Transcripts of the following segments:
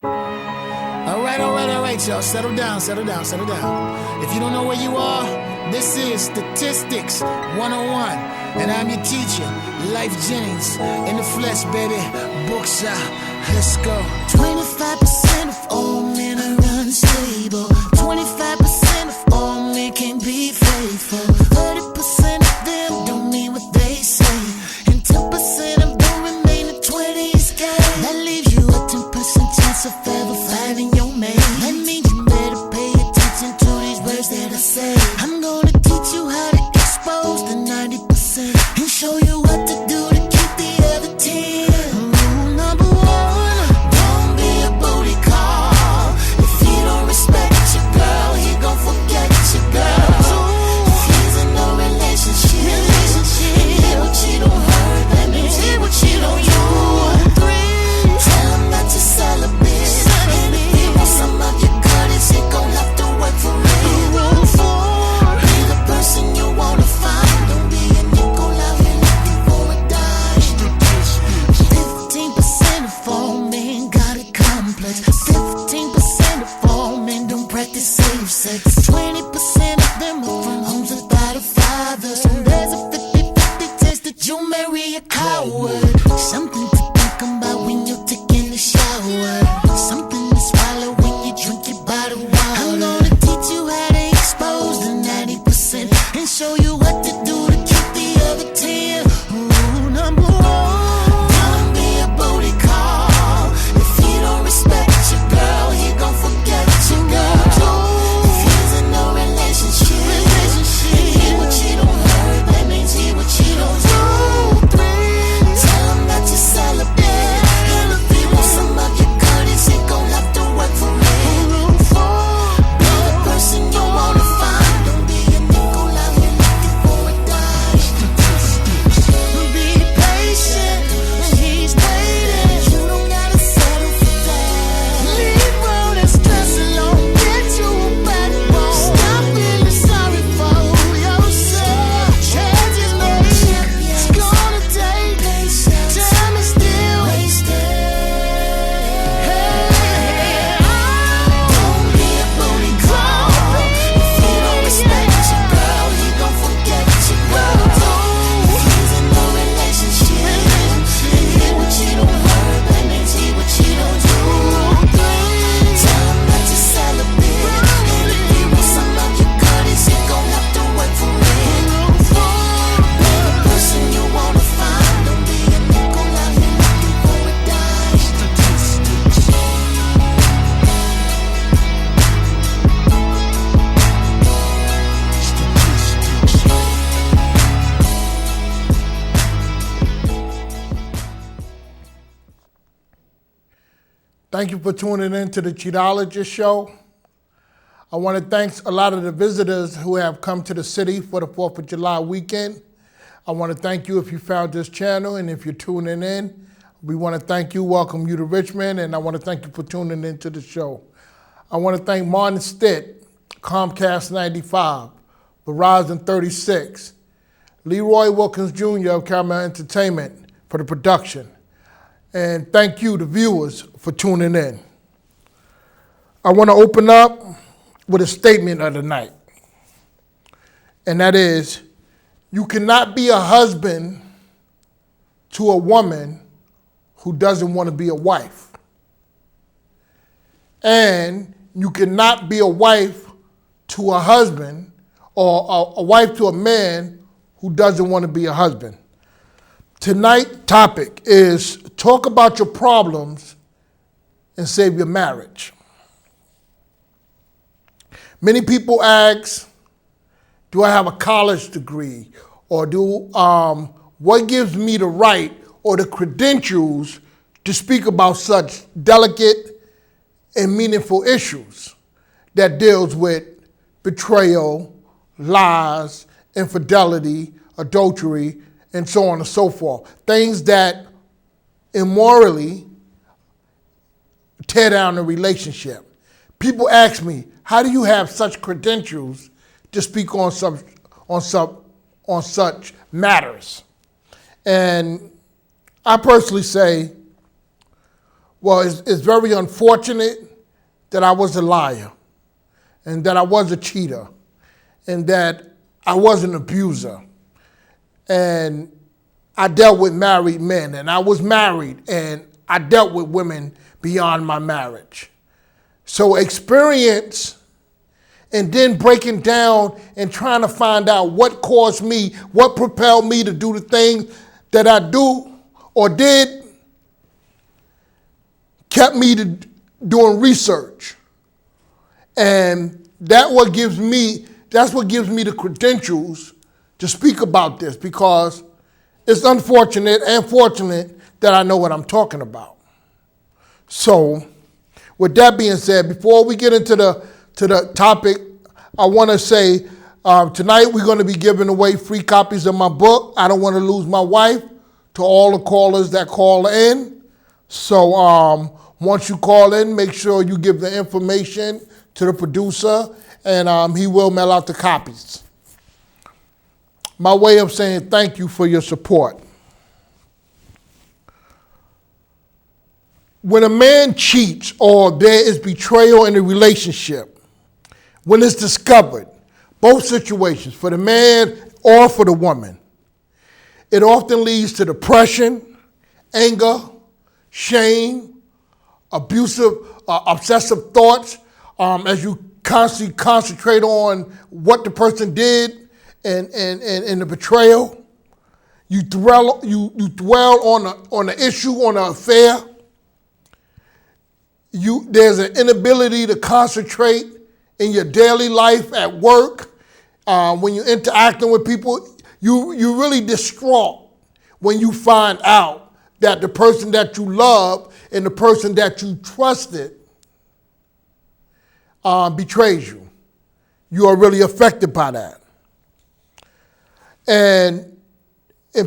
All right, y'all. Settle down. If you don't know where you are, this is Statistics 101. And I'm your teacher, Life Jennings. In the flesh, baby. Bookshop. Let's go. 25% of all men are unstable. 25% of all men can be faithful. 30% of them don't mean what they say. And 10% of them remain in 20s gay. That leaves you a 10% chance of ever finding your mate. That means you better pay attention to these words that I say. I'm gonna teach you how to expose the 90% and show you what to do to keep the other 10. Rule number one, don't be a booty call. If he don't respect your girl, he gon' forget your girl. If he's in a relationship, and hear what you don't heard, that means hear what you don't do. Tell him that you're celibate, and if he wants some of your goodies, he gon' have to work for it. Rule four, be the person you wanna find. Don't be a nickel out here looking for a dime. 15% of all men got a complex. 15% of all men don't practice safe sex. 20% of them are from homes without a father. So there's a 50-50 chance that you'll marry a coward. Something to think about when you're taking a shower. Something to swallow when you drink your bottle water. I'm gonna teach you how to expose the 90% and show you what to do to keep the other 10. Rule number one, don't be a booty call. If he don't respect your girl, he gon' forget your girl. If he's in a relationship, and hear what you don't heard, that means hear what you don't do. Tell him that you're celibate, and if he wants some of your goodies, he gon' have to work for it. Be the person you wanna find. Don't be a nickel out here looking for a dime. Be patient when he's waiting. You don't gotta settle for that. Leave all that stress alone. Get you a backbone. Stop feeling sorry for yourself. Change is made. It's gonna take time is still wasted. Don't be a booty call. If he don't respect your girl, he gon' forget your girl. If he's in a relationship, and hear what you don't heard, that means hear what you don't do. Tell him that you're celibate, and if he wants some of your goodies, he gon' have to work for it. Be the person you wanna find. Don't be a nickel out here looking for a dime. Thank you for tuning in to the Cheatologist show. I want to thank a lot of the visitors who have come to the city for the 4th of July weekend. I want to thank you if you found this channel, and if you're tuning in, we want to thank you, welcome you to Richmond, and I want to thank you for tuning in to the show. I want to thank Martin Stitt, Comcast 95, Verizon 36, Leroy Wilkins Jr. of KaramelEntertainment for the production. And thank you, the viewers, for tuning in. I want to open up with a statement of the night. And that is, you cannot be a husband to a woman who doesn't want to be a wife. And you cannot be a wife to a husband, or a wife to a man who doesn't want to be a husband. Tonight's topic is talk about your problems and save your marriage. Many people ask, do I have a college degree? Or what gives me the right or the credentials to speak about such delicate and meaningful issues that deals with betrayal, lies, infidelity, adultery, and so on and so forth. Things that immorally tear down a relationship. People ask me, how do you have such credentials to speak on such matters? And I personally say, Well, it's very unfortunate that I was a liar and that I was a cheater and that I was an abuser. And I dealt with married men, and I was married, and I dealt with women beyond my marriage. So experience and then breaking down and trying to find out what caused me, what propelled me to do the things that I do or did, kept me to doing research. And that's what gives me the credentials to speak about this, because it's unfortunate and fortunate that I know what I'm talking about. So, with that being said, before we get into the topic, I want to say tonight we're going to be giving away free copies of my book, I Don't Want to Lose My Wife, to all the callers that call in. So once you call in, make sure you give the information to the producer, and he will mail out the copies. My way of saying thank you for your support. When a man cheats or there is betrayal in a relationship, when it's discovered, both situations, for the man or for the woman, it often leads to depression, anger, shame, abusive, obsessive thoughts, as you constantly concentrate on what the person did and the betrayal. You dwell on the issue, on the affair. There's an inability to concentrate in your daily life at work. When you're interacting with people, you're really distraught when you find out that the person that you love and the person that you trusted betrays you. You are really affected by that. And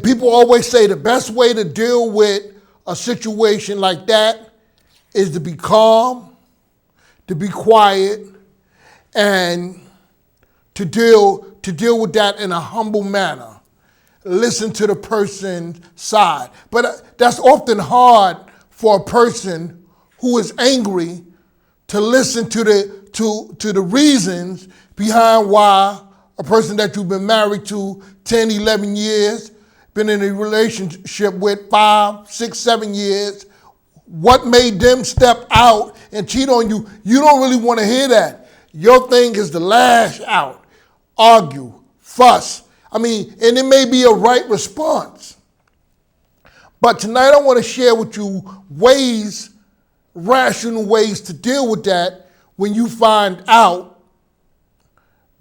people always say the best way to deal with a situation like that is to be calm, to be quiet, and to deal with that in a humble manner. Listen to the person's side. But that's often hard for a person who is angry to listen to the reasons behind why a person that you've been married to 10, 11 years, been in a relationship with 5, 6, 7 years, what made them step out and cheat on you. You don't really want to hear that. Your thing is to lash out, argue, fuss. And it may be a right response. But tonight I want to share with you rational ways to deal with that when you find out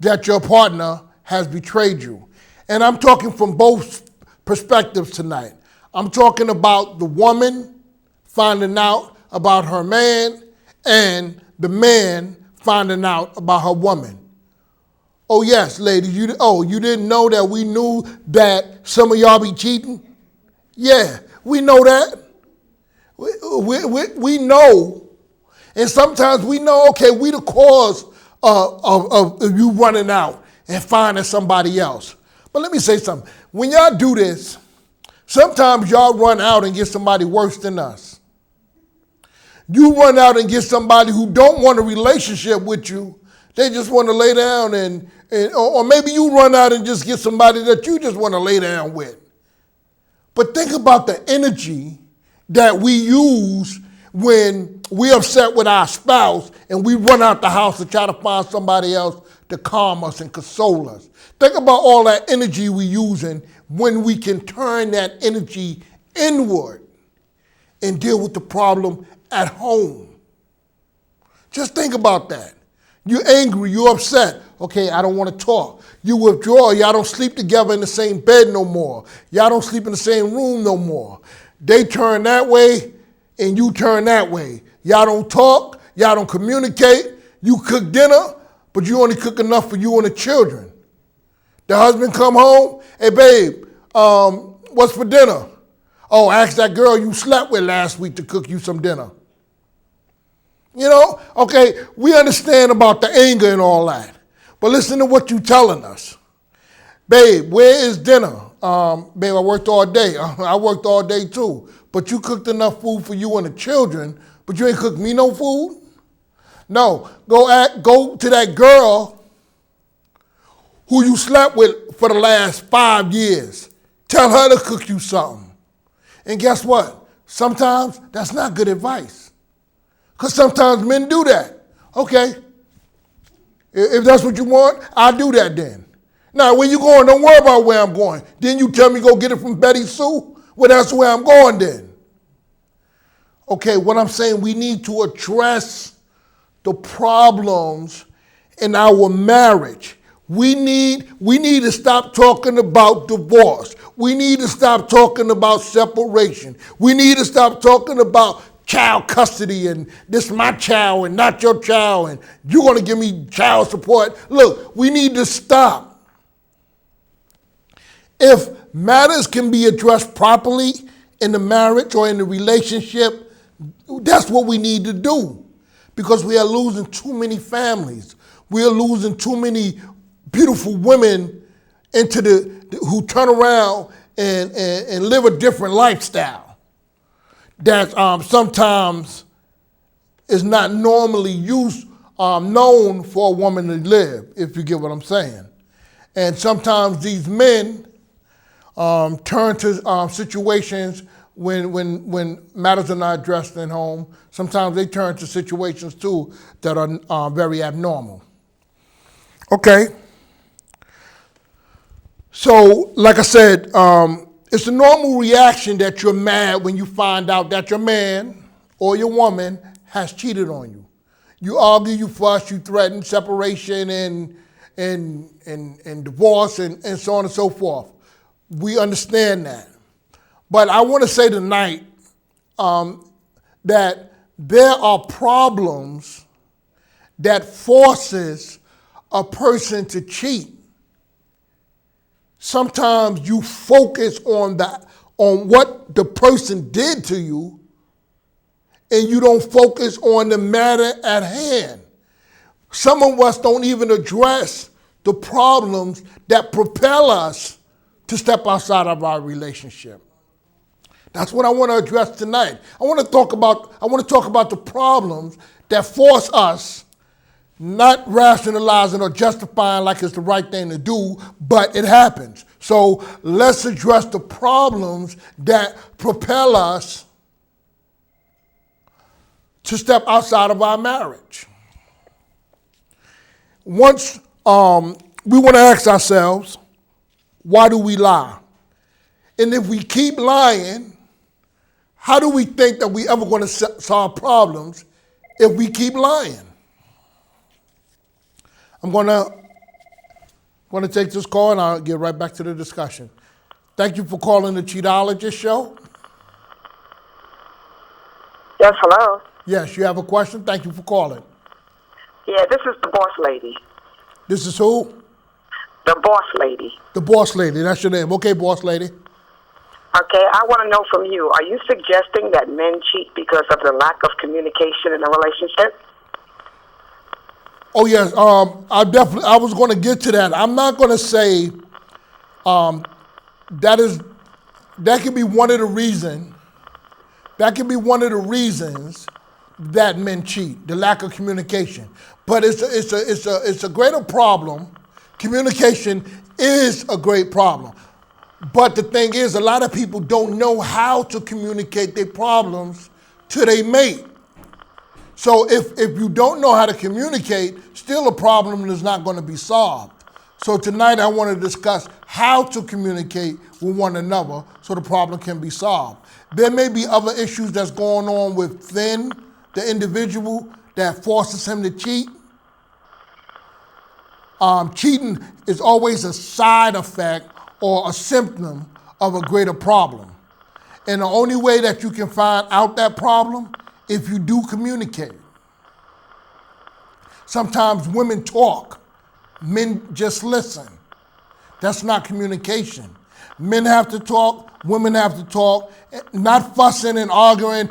that your partner has betrayed you. And I'm talking from both perspectives tonight. I'm talking about the woman finding out about her man and the man finding out about her woman. Oh yes, ladies, you didn't know that we knew that some of y'all be cheating? Yeah, we know that. We know. And sometimes we know, okay, we the cause of you running out and finding somebody else. But let me say something. When y'all do this, sometimes y'all run out and get somebody worse than us. You run out and get somebody who don't want a relationship with you. They just want to lay down or maybe you run out and just get somebody that you just want to lay down with. But think about the energy that we use when we're upset with our spouse and we run out the house to try to find somebody else to calm us and console us. Think about all that energy we're using when we can turn that energy inward and deal with the problem at home. Just think about that. You're angry, you're upset. Okay, I don't want to talk. You withdraw, y'all don't sleep together in the same bed no more. Y'all don't sleep in the same room no more. They turn that way and you turn that way. Y'all don't talk, y'all don't communicate. You cook dinner, but you only cook enough for you and the children. The husband come home, hey babe, what's for dinner? Oh, ask that girl you slept with last week to cook you some dinner. Okay, we understand about the anger and all that. But listen to what you're telling us. Babe, where is dinner? Babe, I worked all day. I worked all day too. But you cooked enough food for you and the children, but you ain't cook me no food? No, go to that girl who you slept with for the last 5 years. Tell her to cook you something. And guess what? Sometimes that's not good advice. Because sometimes men do that. Okay, if that's what you want, I'll do that then. Now, where you going? Don't worry about where I'm going. Then you tell me go get it from Betty Sue? Well, that's where I'm going then. Okay, what I'm saying, we need to address the problems in our marriage. We need to stop talking about divorce. We need to stop talking about separation. We need to stop talking about child custody and this my child and not your child and you're going to give me child support. Look, we need to stop. If matters can be addressed properly in the marriage or in the relationship, that's what we need to do, because we are losing too many families. We are losing too many beautiful women who turn around and live a different lifestyle that sometimes is not normally known for a woman to live, if you get what I'm saying. And sometimes these men turn to situations when matters are not addressed in home. Sometimes they turn to situations too that are very abnormal. Okay. So, like I said, it's a normal reaction that you're mad when you find out that your man or your woman has cheated on you. You argue, you fuss, you threaten separation and divorce and so on and so forth. We understand that. But I want to say tonight that there are problems that forces a person to cheat. Sometimes you focus on what the person did to you, and you don't focus on the matter at hand. Some of us don't even address the problems that propel us to step outside of our relationship. That's what I want to address tonight. I want to talk about the problems that force us, not rationalizing or justifying like it's the right thing to do, but it happens. So let's address the problems that propel us to step outside of our marriage. Once we want to ask ourselves, why do we lie? And if we keep lying, how do we think that we ever going to solve problems if we keep lying? I'm going to take this call and I'll get right back to the discussion. Thank you for calling the Cheatologist show. Yes, hello. Yes, you have a question? Thank you for calling. Yeah, this is the boss lady. This is who? The boss lady. The boss lady, that's your name. Okay, boss lady. Okay, I want to know from you, are you suggesting that men cheat because of the lack of communication in a relationship? Oh yes, I was going to get to that. I'm not going to say that could be one of the reasons. That could be one of the reasons that men cheat, the lack of communication. But it's a greater problem. Communication is a great problem. But the thing is, a lot of people don't know how to communicate their problems to their mate. So if you don't know how to communicate, still a problem is not going to be solved. So tonight I want to discuss how to communicate with one another so the problem can be solved. There may be other issues that's going on within the individual that forces him to cheat. Cheating is always a side effect or a symptom of a greater problem. And the only way that you can find out that problem, if you do communicate. Sometimes women talk, men just listen. That's not communication. Men have to talk, women have to talk, not fussing and arguing.